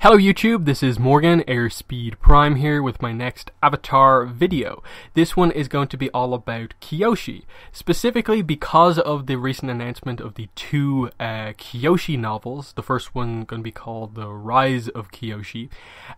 Hello YouTube, this is Morgan, Airspeed Prime here with my next Avatar video. This one is going to be all about Kyoshi, specifically because of the recent announcement of the two Kyoshi novels. The first one going to be called The Rise of Kyoshi.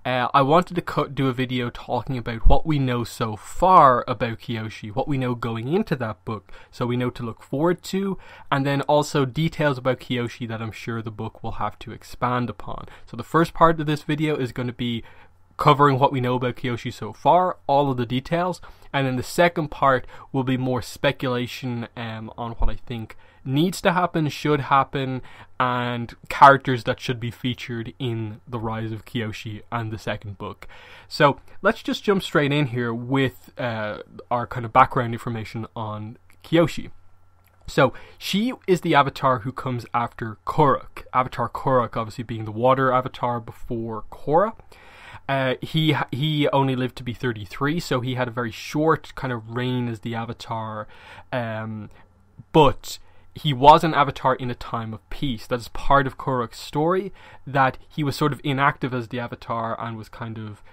I wanted to do a video talking about what we know so far about Kyoshi, what we know going into that book, so we know to look forward to, and then also details about Kyoshi that I'm sure the book will have to expand upon. So the first part of this video is going to be covering what we know about Kyoshi so far, all of the details, and then the second part will be more speculation on what I think needs to happen, should happen, and characters that should be featured in The Rise of Kyoshi and the second book. So let's just jump straight in here with our kind of background information on Kyoshi. So, she is the avatar who comes after Korok. Avatar Korok obviously being the water avatar before Korra. He only lived to be 33, so he had a very short kind of reign as the avatar. But he was an avatar in a time of peace. That's part of Korok's story, that he was sort of inactive as the avatar and was kind of,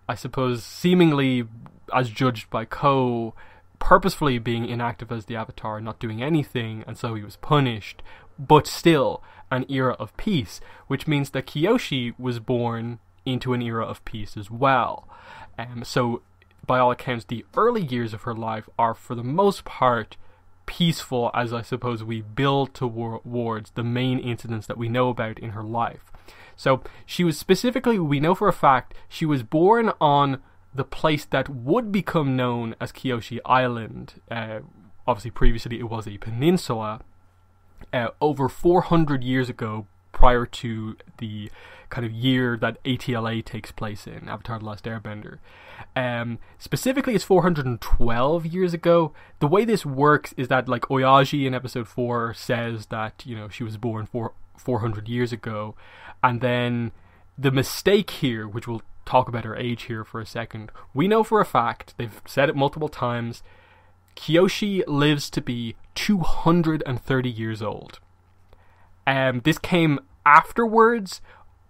I suppose, seemingly, as judged by Ko, purposefully being inactive as the avatar, not doing anything, and so he was punished, but still an era of peace, which means that Kyoshi was born into an era of peace as well. So by all accounts, the early years of her life are for the most part peaceful, as I suppose we build towards the main incidents that we know about in her life. So she was specifically, we know for a fact, she was born on the place that would become known as Kyoshi Island. Obviously previously it was a peninsula, over 400 years ago, prior to the kind of year that ATLA takes place in, Avatar The Last Airbender. Specifically it's 412 years ago. The way this works is that, like, Oyaji in episode 4 says that, you know, she was born 400 years ago, and then the mistake here, which we'll talk about her age here for a second, we know for a fact, they've said it multiple times, Kyoshi lives to be 230 years old. This came afterwards,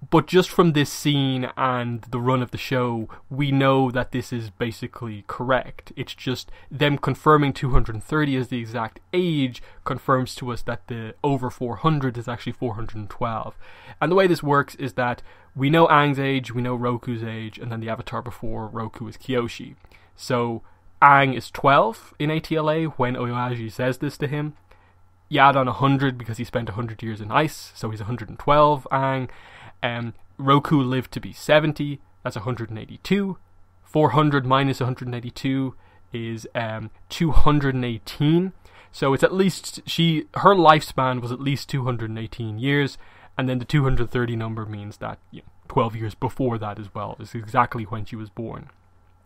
but just from this scene and the run of the show, we know that this is basically correct. It's just them confirming 230 as the exact age confirms to us that the over 400 is actually 412. And the way this works is that we know Aang's age, we know Roku's age, and then the avatar before Roku is Kyoshi. So Aang is 12 in ATLA when Oyaji says this to him. You add on 100 because he spent 100 years in ice, so he's 112, Aang. Roku lived to be 70, that's 182. 400 minus 182 is 218. So it's at least, her lifespan was at least 218 years, and then the 230 number means that, you know, 12 years before that as well is exactly when she was born.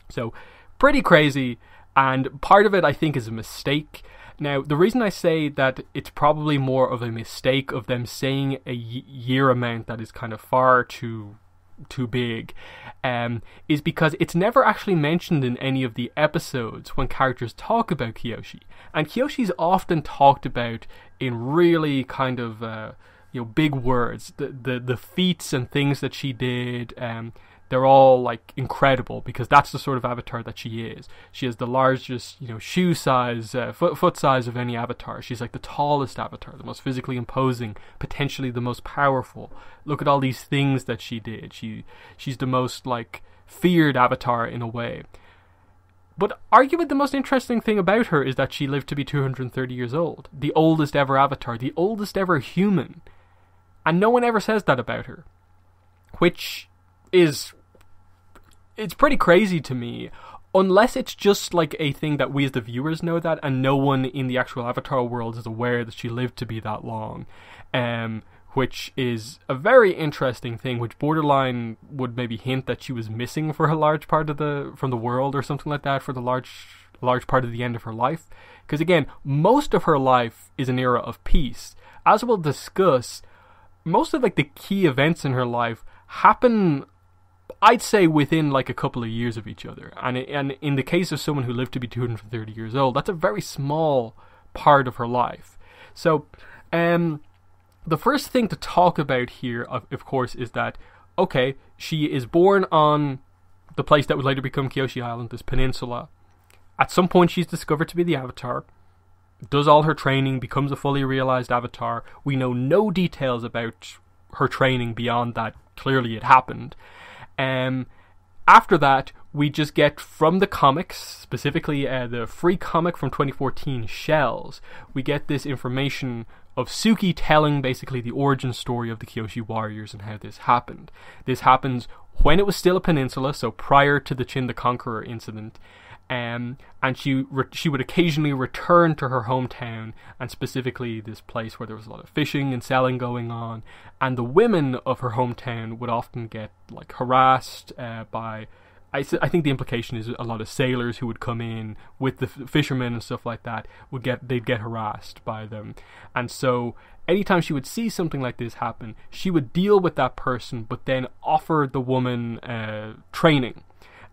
So pretty crazy, and part of it I think is a mistake. Now, the reason I say that it's probably more of a mistake of them saying a year amount that is kind of far too big, is because it's never actually mentioned in any of the episodes when characters talk about Kyoshi. And Kyoshi's often talked about in really kind of big words. The feats and things that she did, they're all like incredible, because that's the sort of avatar that she is. She has the largest, shoe size, foot size of any avatar. She's like the tallest avatar, the most physically imposing, potentially the most powerful. Look at all these things that she did. She's the most like feared avatar in a way. But arguably the most interesting thing about her is that she lived to be 230 years old. The oldest ever avatar, the oldest ever human. And no one ever says that about her. Which it's pretty crazy to me, unless it's just like a thing that we as the viewers know that, and no one in the actual Avatar world is aware that she lived to be that long, which is a very interesting thing, which borderline would maybe hint that she was missing for a large part of from the world or something like that for the large part of the end of her life, because again, most of her life is an era of peace. As we'll discuss, most of like the key events in her life happen, I'd say, within like a couple of years of each other. And in the case of someone who lived to be 230 years old, that's a very small part of her life. So, the first thing to talk about here, of course, is that okay, she is born on the place that would later become Kyoshi Island, this peninsula. At some point, she's discovered to be the Avatar, does all her training, becomes a fully realized Avatar. We know no details about her training beyond that. Clearly, it happened. After that, we just get from the comics, specifically the free comic from 2014, Shells, we get this information of Suki telling basically the origin story of the Kyoshi warriors and how this happened. This happens when it was still a peninsula, so prior to the Chin the Conqueror incident, and she would occasionally return to her hometown, and specifically this place where there was a lot of fishing and selling going on, and the women of her hometown would often get like harassed by, I think the implication is a lot of sailors who would come in with the fishermen and stuff like that, they'd get harassed by them. And so anytime she would see something like this happen, she would deal with that person, but then offer the woman training.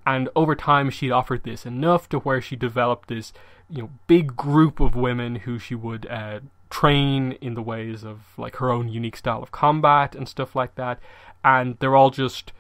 And over time, she'd offered this enough to where she developed this, big group of women who she would train in the ways of like her own unique style of combat and stuff like that. And they're all just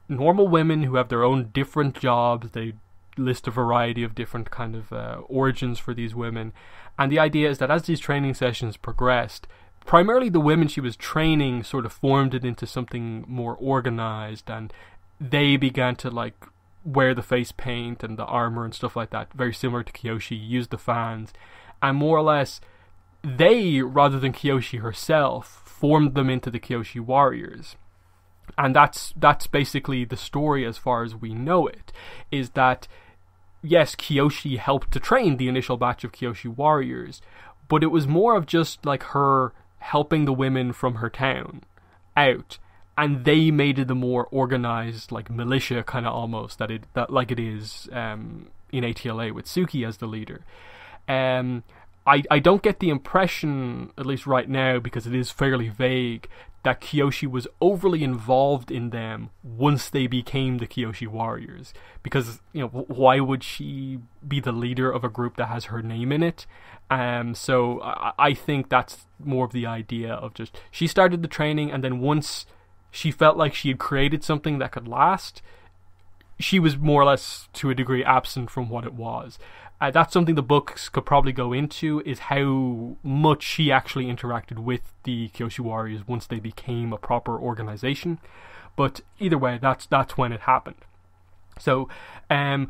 normal women who have their own different jobs. They list a variety of different kind of origins for these women. And the idea is that as these training sessions progressed, primarily the women she was training sort of formed it into something more organized, and they began to like wear the face paint and the armor and stuff like that, very similar to Kyoshi, use the fans, and more or less they, rather than Kyoshi herself, formed them into the Kyoshi warriors. And that's basically the story as far as we know it, is that yes, Kyoshi helped to train the initial batch of Kyoshi warriors, but it was more of just like her helping the women from her town out, and they made it the more organized, like militia kind of almost that like it is in ATLA with Suki as the leader. I don't get the impression, at least right now, because it is fairly vague, that Kyoshi was overly involved in them once they became the Kyoshi warriors. Because, why would she be the leader of a group that has her name in it? So I think that's more of the idea of just, she started the training, and then once she felt like she had created something that could last, she was more or less, to a degree, absent from what it was. That's something the books could probably go into, is how much she actually interacted with the Kyoshi warriors once they became a proper organization. But either way, that's when it happened. So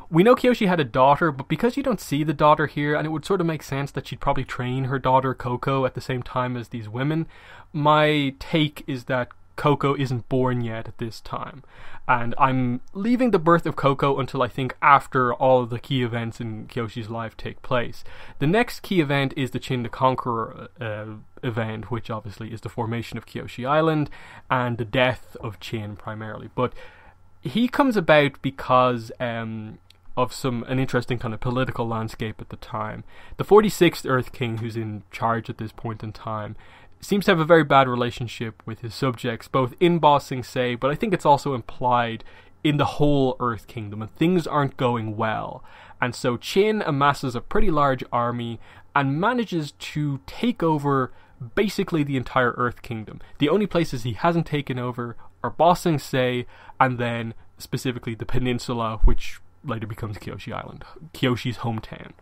we know Kyoshi had a daughter, but because you don't see the daughter here, and it would sort of make sense that she'd probably train her daughter Coco at the same time as these women, my take is that Coco isn't born yet at this time, and I'm leaving the birth of Coco until I think after all of the key events in Kyoshi's life take place. The next key event is the Chin the Conqueror event, which obviously is the formation of Kyoshi Island and the death of Chin primarily, but he comes about because of an interesting kind of political landscape at the time. The 46th Earth King, who's in charge at this point in time, seems to have a very bad relationship with his subjects, both in Ba Sing Se, but I think it's also implied in the whole Earth Kingdom, and things aren't going well. And so Chin amasses a pretty large army and manages to take over basically the entire Earth Kingdom. The only places he hasn't taken over are Ba Sing Se, and then specifically the peninsula, which later becomes Kyoshi Island, Kyoshi's hometown.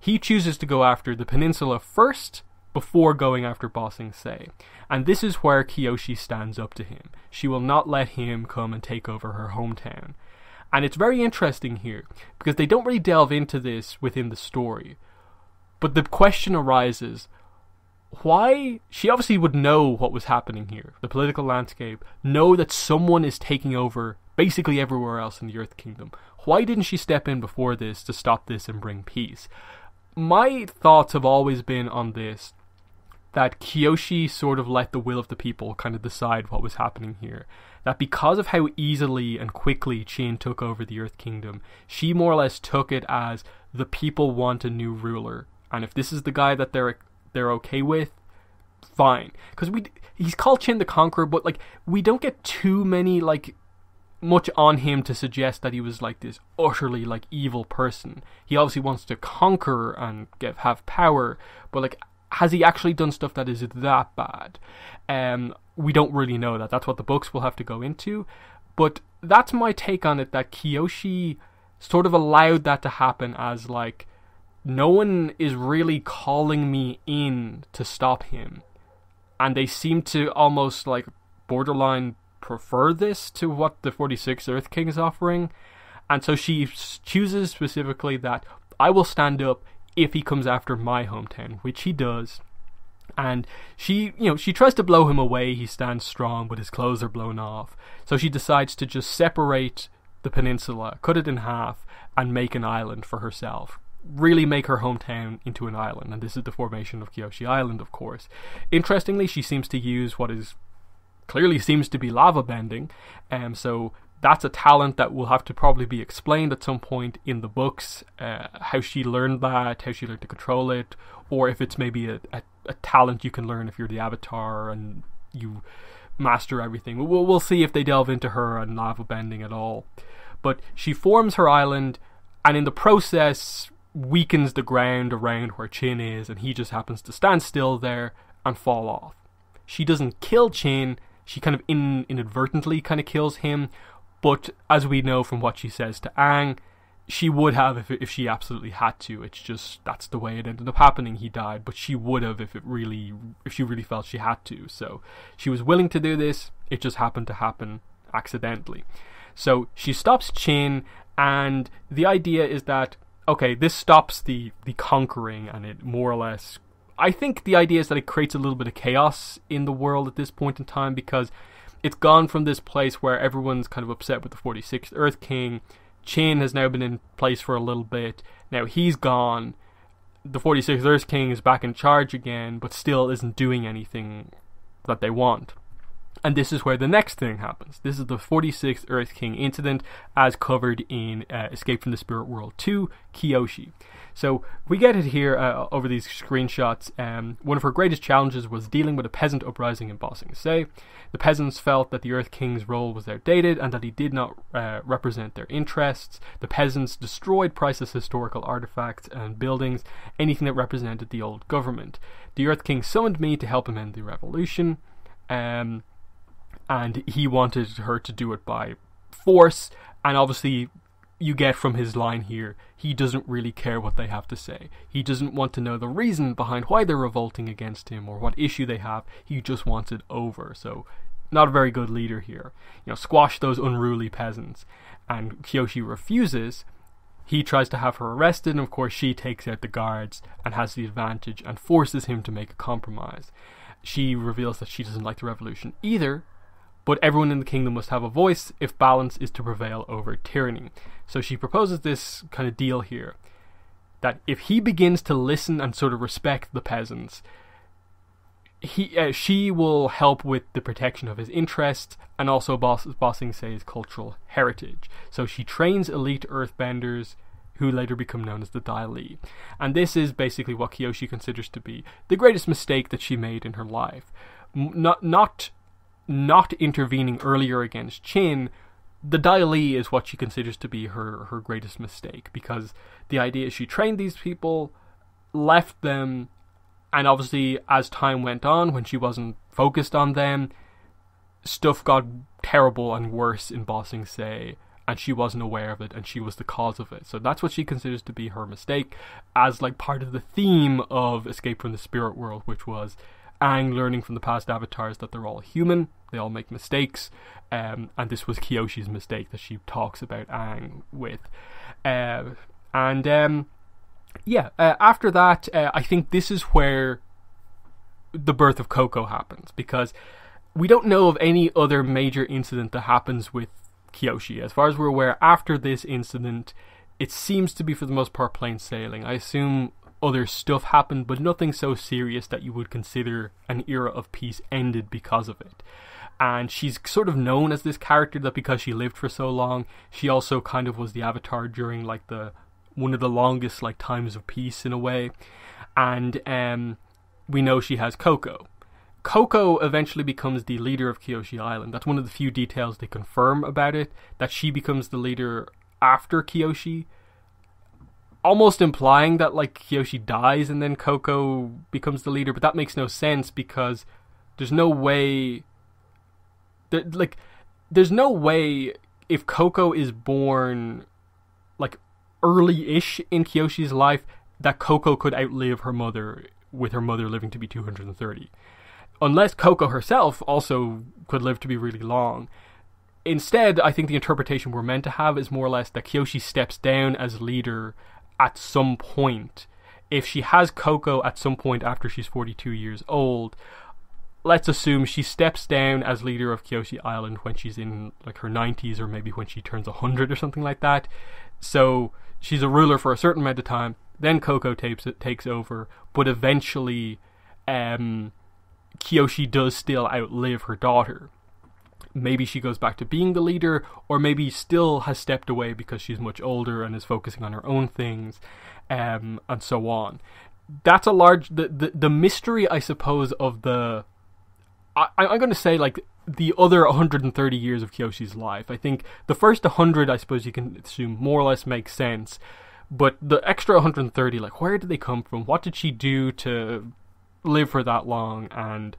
He chooses to go after the peninsula first, before going after Ba Sing Se. And this is where Kyoshi stands up to him. She will not let him come and take over her hometown. And it's very interesting here, because they don't really delve into this within the story. But the question arises, why? She obviously would know what was happening here, the political landscape, know that someone is taking over basically everywhere else in the Earth Kingdom. Why didn't she step in before this to stop this and bring peace? My thoughts have always been on this, that Kyoshi sort of let the will of the people kind of decide what was happening here. That because of how easily and quickly Chin took over the Earth Kingdom, she more or less took it as the people want a new ruler, and if this is the guy that they're okay with, fine. Because he's called Chin the Conqueror, but like we don't get too many much on him to suggest that he was like this utterly like evil person. He obviously wants to conquer and have power, but like, has he actually done stuff that is that bad? we don't really know that. That's what the books will have to go into. But that's my take on it, that Kyoshi sort of allowed that to happen as like, no one is really calling me in to stop him. And they seem to almost like borderline prefer this to what the 46th Earth King is offering. And so she chooses specifically that I will stand up if he comes after my hometown, which he does. And she tries to blow him away. He stands strong, but his clothes are blown off. So she decides to just separate the peninsula, cut it in half, and make an island for herself. Really make her hometown into an island. And this is the formation of Kyoshi Island, of course. Interestingly, she seems to use what is clearly seems to be lava bending. So that's a talent that will have to probably be explained at some point in the books, how she learned that, how she learned to control it, or if it's maybe a talent you can learn if you're the Avatar and you master everything. We'll see if they delve into her and lava bending at all. But she forms her island, and in the process weakens the ground around where Chin is, and he just happens to stand still there and fall off. She doesn't kill Chin, she kind of inadvertently kind of kills him, but as we know from what she says to Aang, she would have if she absolutely had to. It's just, that's the way it ended up happening. He died, but she would have if she really felt she had to. So she was willing to do this, it just happened to happen accidentally. So she stops Chin, and the idea is that, okay, this stops the conquering, and it more or less, I think the idea is that it creates a little bit of chaos in the world at this point in time, because it's gone from this place where everyone's kind of upset with the 46th Earth King. Chin has now been in place for a little bit. Now he's gone. The 46th Earth King is back in charge again, but still isn't doing anything that they want. And this is where the next thing happens. This is the 46th Earth King incident, as covered in Escape from the Spirit World 2, Kyoshi. So we get it here over these screenshots. One of her greatest challenges was dealing with a peasant uprising in Ba Sing Se. The peasants felt that the Earth King's role was outdated and that he did not represent their interests. The peasants destroyed priceless historical artifacts and buildings, anything that represented the old government. The Earth King summoned me to help him end the revolution, and he wanted her to do it by force. And obviously, you get from his line here, he doesn't really care what they have to say. He doesn't want to know the reason behind why they're revolting against him or what issue they have. He just wants it over. So, not a very good leader here. Squash those unruly peasants. And Kyoshi refuses. He tries to have her arrested, and of course she takes out the guards and has the advantage and forces him to make a compromise. She reveals that she doesn't like the revolution either, but everyone in the kingdom must have a voice if balance is to prevail over tyranny. So she proposes this kind of deal here, that if he begins to listen and sort of respect the peasants, she will help with the protection of his interests and also Ba Sing Se's cultural heritage. So she trains elite earthbenders who later become known as the Dai Li. And this is basically what Kyoshi considers to be the greatest mistake that she made in her life. Not intervening earlier against Chin. The Dai Li is what she considers to be her greatest mistake, because the idea is she trained these people, left them, and obviously as time went on, when she wasn't focused on them, stuff got terrible and worse in Ba Sing Se, and she wasn't aware of it, and she was the cause of it. So that's what she considers to be her mistake, as like part of the theme of Escape from the Spirit World, which was Aang learning from the past avatars that they're all human, they all make mistakes, and this was Kyoshi's mistake that she talks about Aang with. After that, I think this is where the birth of Coco happens, because we don't know of any other major incident that happens with Kyoshi. As far as we're aware, after this incident, it seems to be for the most part plain sailing. I assume other stuff happened, but nothing so serious that you would consider an era of peace ended because of it. And she's sort of known as this character that because she lived for so long, she also kind of was the Avatar during like one of the longest like times of peace in a way. And we know she has Coco. Coco eventually becomes the leader of Kyoshi Island. That's one of the few details they confirm about it, that she becomes the leader after Kyoshi, almost implying that like Kyoshi dies and then Coco becomes the leader, but that makes no sense because there's no way there's no way if Coco is born like early-ish in Kyoshi's life that Coco could outlive her mother, with her mother living to be 230. Unless Coco herself also could live to be really long. Instead, I think the interpretation we're meant to have is more or less that Kyoshi steps down as leader at some point. If she has Coco at some point after she's 42 years old, let's assume she steps down as leader of Kyoshi Island when she's in like her 90s, or maybe when she turns 100 or something like that. So she's a ruler for a certain amount of time, then Coco takes over, but eventually Kyoshi does still outlive her daughter. Maybe she goes back to being the leader, or maybe still has stepped away because she's much older and is focusing on her own things, and so on. That's a large... The mystery, I suppose, of the... I'm going to say, like, the other 130 years of Kyoshi's life. I think the first 100, I suppose you can assume, more or less makes sense. But the extra 130, like, where did they come from? What did she do to live for that long? And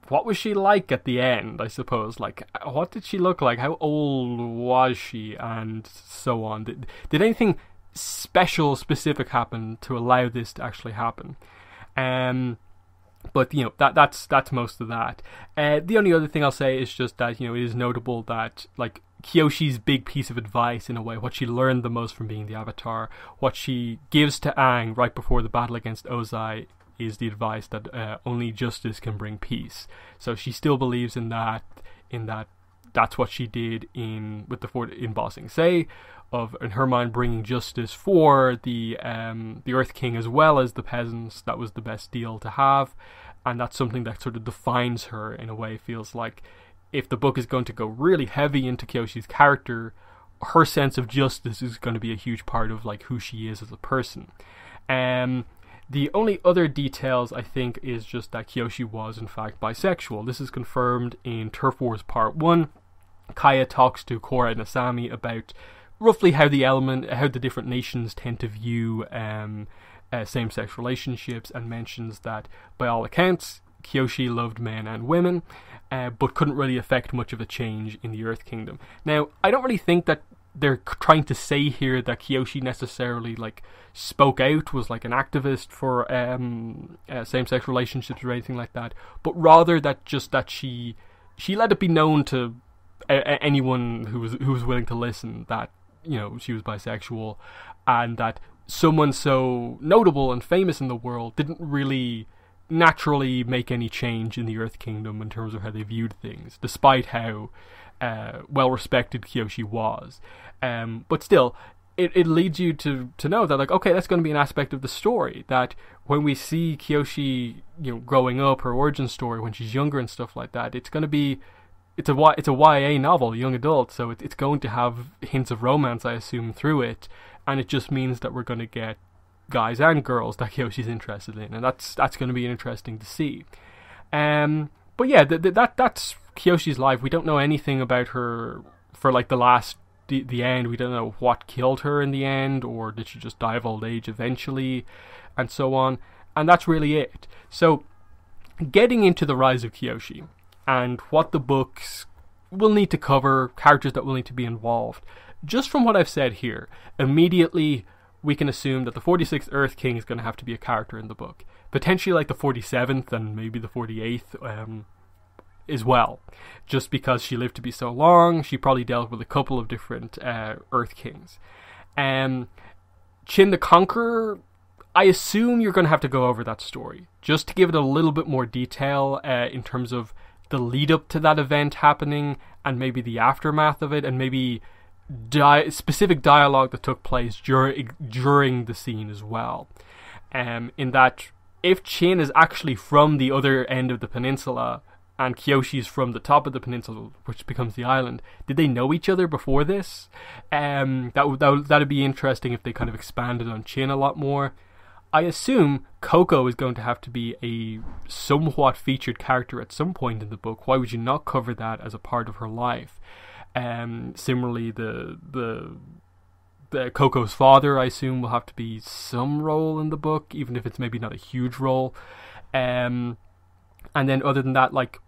what was she like at the end, I suppose? Like, what did she look like? How old was she? And so on. Did anything specific happen to allow this to actually happen? But, you know, that's most of that. The only other thing I'll say is just that, you know, it is notable that, like, Kyoshi's big piece of advice, in a way, what she learned the most from being the Avatar, what she gives to Aang right before the battle against Ozai, is the advice that only justice can bring peace. So she still believes in that that's what she did in Ba Sing Se, of, in her mind, bringing justice for the Earth King as well as the peasants. That was the best deal to have, and that's something that sort of defines her in a way. Feels like if the book is going to go really heavy into Kyoshi's character, her sense of justice is going to be a huge part of like who she is as a person. The only other details, I think, is just that Kyoshi was in fact bisexual. This is confirmed in Turf Wars Part 1. Kaya talks to Korra and Asami about roughly how the different nations tend to view same-sex relationships, and mentions that, by all accounts, Kyoshi loved men and women, but couldn't really affect much of a change in the Earth Kingdom. Now, I don't really think that they're trying to say here that Kyoshi necessarily like spoke out, was like an activist for same-sex relationships or anything like that, but rather that she let it be known to anyone who was willing to listen that, you know, she was bisexual, and that someone so notable and famous in the world didn't really naturally make any change in the Earth Kingdom in terms of how they viewed things, despite how well respected Kyoshi was. But still, it leads you to know that, like, okay, that's going to be an aspect of the story, that when we see Kyoshi, you know, growing up, her origin story when she's younger and stuff like that, it's going to be, it's a YA novel, young adult, so it's going to have hints of romance, I assume, through it, and it just means that we're going to get guys and girls that Kyoshi's interested in, and that's going to be interesting to see. But yeah, that's Kyoshi's life. We don't know anything about her for like the end. We don't know what killed her in the end, or did she just die of old age eventually, and so on. And that's really it. So, getting into the rise of Kyoshi and what the books will need to cover, characters that will need to be involved. Just from what I've said here, immediately we can assume that the 46th Earth King is going to have to be a character in the book. Potentially like the 47th and maybe the 48th as well. Just because she lived to be so long, she probably dealt with a couple of different Earth Kings. Qin the Conqueror, I assume you're going to have to go over that story, just to give it a little bit more detail in terms of the lead up to that event happening, and maybe the aftermath of it, and maybe specific dialogue that took place during the scene as well. In that, if Qin is actually from the other end of the peninsula, and Kyoshi's from the top of the peninsula, which becomes the island, did they know each other before this? That'd be interesting if they kind of expanded on Qin a lot more. I assume Coco is going to have to be a somewhat featured character at some point in the book. Why would you not cover that as a part of her life? Similarly, the Coco's father, I assume, will have to be some role in the book, even if it's maybe not a huge role. And then other than that, like,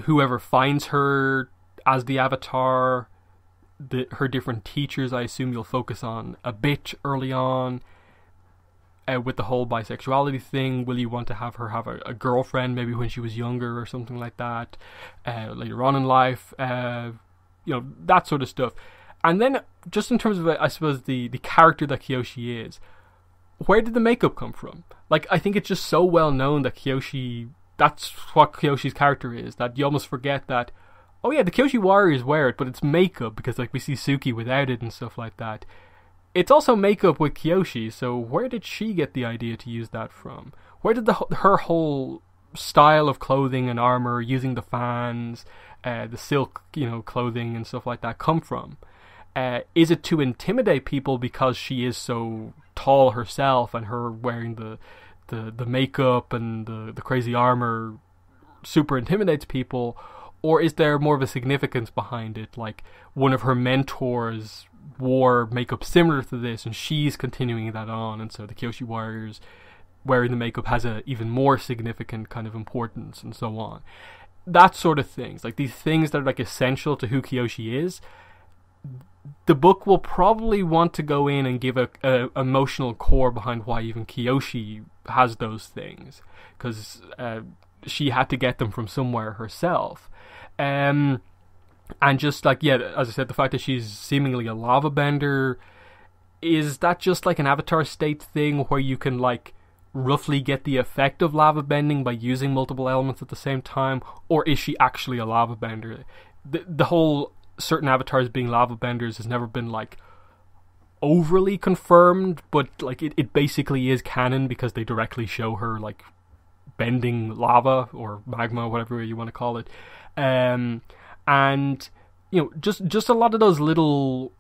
whoever finds her as the Avatar, her different teachers, I assume you'll focus on a bit early on. With the whole bisexuality thing, will you want to have her have a girlfriend maybe when she was younger or something like that, later on in life, that sort of stuff. And then just in terms of, I suppose, the character that Kyoshi is, where did the makeup come from? Like, I think it's just so well known that Kyoshi, that's what Kyoshi's character is, that you almost forget that, oh yeah, the Kyoshi warriors wear it, but it's makeup, because like we see Suki without it and stuff like that. It's also makeup with Kyoshi, so where did she get the idea to use that from? Where did her whole style of clothing and armor, using the fans, the silk, clothing and stuff like that come from? Is it to intimidate people because she is so tall herself, and her wearing the makeup and the crazy armor super intimidates people? Or is there more of a significance behind it, like one of her mentors wore makeup similar to this and she's continuing that on, and so the Kyoshi warriors wearing the makeup has a even more significant kind of importance, and so on. That sort of things, like these things that are like essential to who Kyoshi is, the book will probably want to go in and give a emotional core behind why even Kyoshi has those things, because she had to get them from somewhere herself. And just like, yeah, as I said, the fact that she's seemingly a lava bender, is that just like an Avatar state thing where you can like roughly get the effect of lava bending by using multiple elements at the same time? Or is she actually a lava bender? The whole certain avatars being lava benders has never been like overly confirmed, but like it basically is canon because they directly show her like bending lava or magma, whatever you want to call it. And just a lot of those little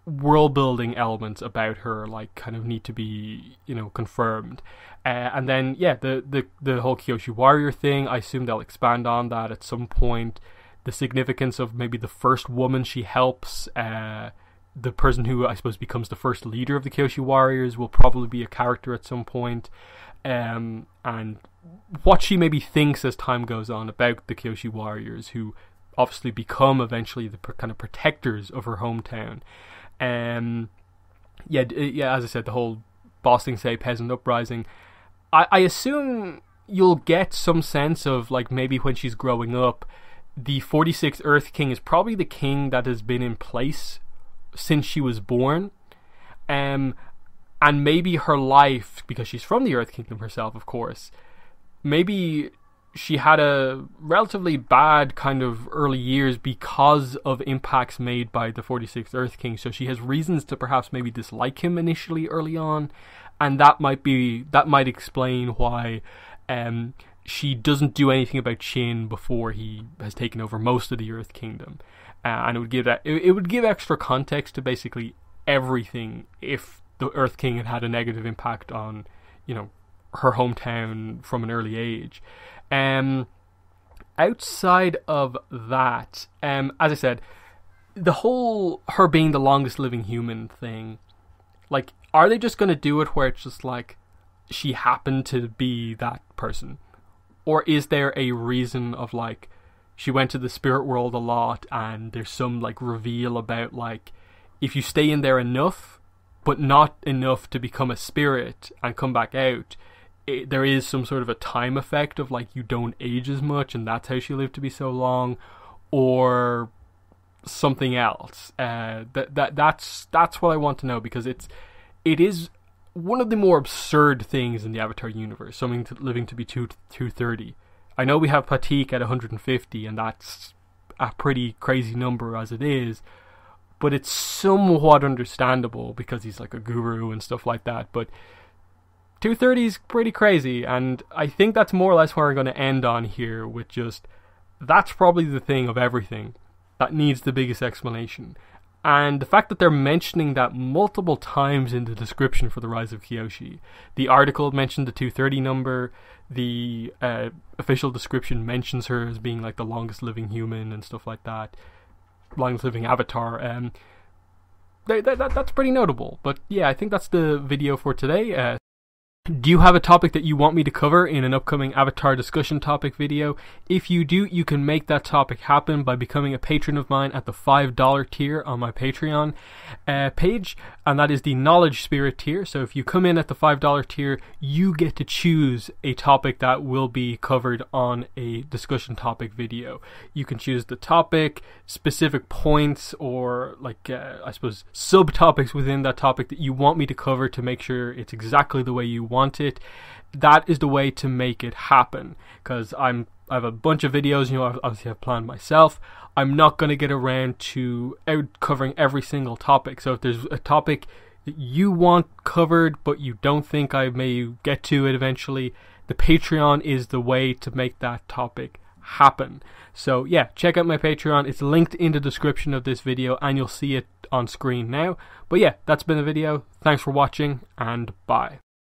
world building elements about her like kind of need to be confirmed. And then the whole Kyoshi warrior thing, I assume they'll expand on that at some point. The significance of maybe the first woman she helps, the person who I suppose becomes the first leader of the Kyoshi warriors, will probably be a character at some point. And what she maybe thinks as time goes on about the Kyoshi warriors, who obviously become eventually the kind of protectors of her hometown. As I said, the whole Boston Say peasant uprising, I assume you'll get some sense of like maybe when she's growing up, the 46th Earth King is probably the king that has been in place since she was born. And maybe her life, because she's from the Earth Kingdom herself, of course, maybe she had a relatively bad kind of early years because of impacts made by the 46th Earth King. So she has reasons to perhaps maybe dislike him initially early on, and that might explain why she doesn't do anything about Shin before he has taken over most of the Earth Kingdom. And it would give extra context to basically everything if the Earth King had a negative impact on her hometown from an early age. Outside of that, as I said, the whole her being the longest living human thing, like, are they just going to do it where it's just like she happened to be that person? Or is there a reason of like she went to the spirit world a lot and there's some like reveal about like if you stay in there enough but not enough to become a spirit and come back out, there is some sort of a time effect of like you don't age as much, and that's how she lived to be so long, or something else. That's what I want to know, because it is one of the more absurd things in the Avatar universe. Something living to be 230. I know we have Patik at 150, and that's a pretty crazy number as it is, but it's somewhat understandable because he's like a guru and stuff like that. But 230 is pretty crazy, and I think that's more or less where I'm going to end on here, with just, that's probably the thing of everything that needs the biggest explanation. And the fact that they're mentioning that multiple times in the description for The Rise of Kyoshi. The article mentioned the 230 number, the official description mentions her as being like the longest living human and stuff like that, longest living avatar. That's pretty notable. But yeah, I think that's the video for today. Do you have a topic that you want me to cover in an upcoming Avatar discussion topic video? If you do, you can make that topic happen by becoming a patron of mine at the $5 tier on my Patreon page, and that is the Knowledge Spirit tier. So if you come in at the $5 tier, you get to choose a topic that will be covered on a discussion topic video. You can choose the topic, specific points, or like I suppose subtopics within that topic that you want me to cover to make sure it's exactly the way you want it. That is the way to make it happen, because I have a bunch of videos, obviously I've planned myself. I'm not going to get around to covering every single topic. So if there's a topic that you want covered but you don't think I may get to it eventually, the Patreon is the way to make that topic happen. So yeah, check out my Patreon. It's linked in the description of this video and you'll see it on screen now. But yeah, that's been the video. Thanks for watching and bye.